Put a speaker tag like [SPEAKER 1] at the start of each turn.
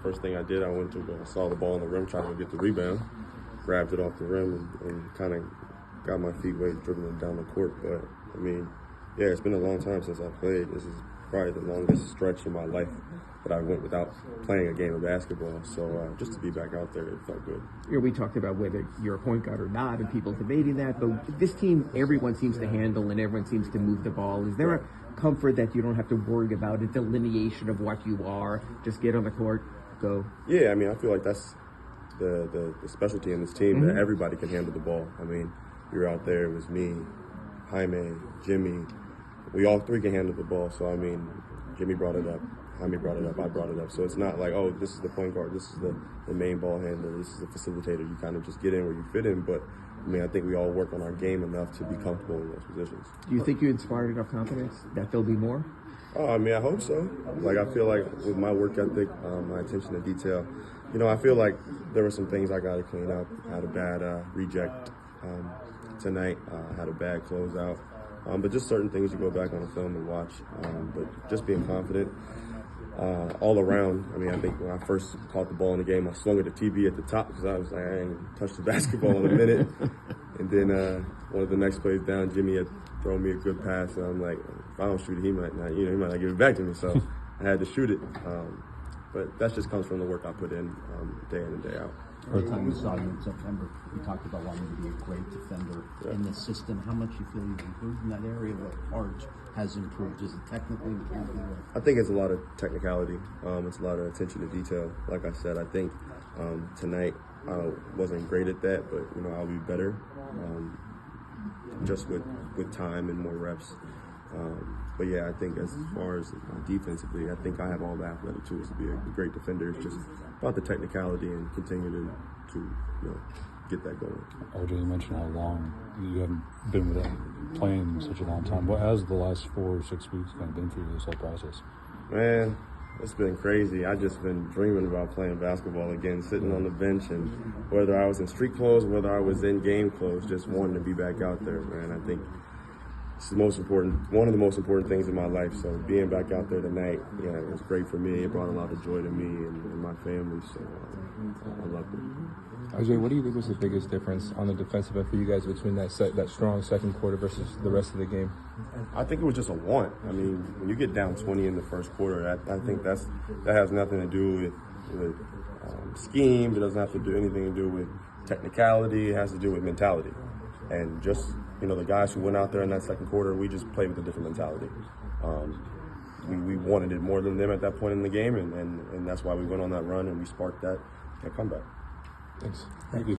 [SPEAKER 1] First thing I did, I went to I saw the ball on the rim, trying to get the rebound, grabbed it off the rim, and kind of got my feet wet dribbling down the court. But I mean, yeah, it's been a long time since I've played. This is probably the longest stretch in my life that I went without playing a game of basketball. So just to be back out there, it felt good.
[SPEAKER 2] You know, we talked about whether you're a point guard or not, and people debating that. But this team, everyone seems to handle and everyone seems to move the ball. Is there a comfort that you don't have to worry about a delineation of what you are? Just get on the court, go.
[SPEAKER 1] Yeah, I mean, I feel like that's the specialty in this team, that everybody can handle the ball. I mean, we were out there, it was me, Jaime, Jimmy. We all three can handle the ball. So, I mean, Jimmy brought it up, Jaime brought it up, I brought it up. So it's not like, oh, this is the point guard, this is the main ball handler, this is the facilitator. You kind of just get in where you fit in. But, I mean, I think we all work on our game enough to be comfortable in those positions.
[SPEAKER 2] Do you think you inspired enough confidence that there'll be more?
[SPEAKER 1] Oh, I mean, I hope so. Like, I feel like with my work ethic, my attention to detail, you know, I feel like there were some things I got to clean up. I had a bad reject tonight. I had a bad closeout. But just certain things you go back on the film and watch. But just being confident all around. I mean, I think when I first caught the ball in the game, I swung at the TV at the top because I was like, I ain't touched the basketball in a minute. And then one of the next plays down, Jimmy had thrown me a good pass, and I'm like, if I don't shoot it, he might not give it back to me. So I had to shoot it. But that just comes from the work I put in day in and day out.
[SPEAKER 3] Every time we saw you in September, we talked about wanting to be a great defender in the system. How much you feel you've improved in that area? What part has improved? Is it technically?
[SPEAKER 1] I think it's a lot of technicality. It's a lot of attention to detail. Like I said, I think tonight I wasn't great at that, but you know, I'll be better just with time and more reps. But yeah, I think as far as defensively, I think I have all the athletic tools to be a great defender. It's just about the technicality and continue to you know, get that going.
[SPEAKER 4] RJ, you mentioned how long you haven't been with playing such a long time. What has the last 4 or 6 weeks kind of been for you, this whole process?
[SPEAKER 1] Man, it's been crazy. I just been dreaming about playing basketball again, sitting on the bench, and whether I was in street clothes, whether I was in game clothes, just wanting to be back out there, man. I think it's the most important, one of the most important things in my life. So being back out there tonight, yeah, it was great for me. It brought a lot of joy to me and my family. So I loved it.
[SPEAKER 5] RJ, what do you think was the biggest difference on the defensive end for you guys between that strong second quarter versus the rest of the game?
[SPEAKER 1] I think it was just a want. I mean, when you get down 20 in the first quarter, I think that has nothing to do with scheme. It doesn't have to do anything to do with technicality. It has to do with mentality. And just, you know, the guys who went out there in that second quarter, we just played with a different mentality. We wanted it more than them at that point in the game, and that's why we went on that run and we sparked that comeback.
[SPEAKER 5] Thanks.
[SPEAKER 4] Thank you.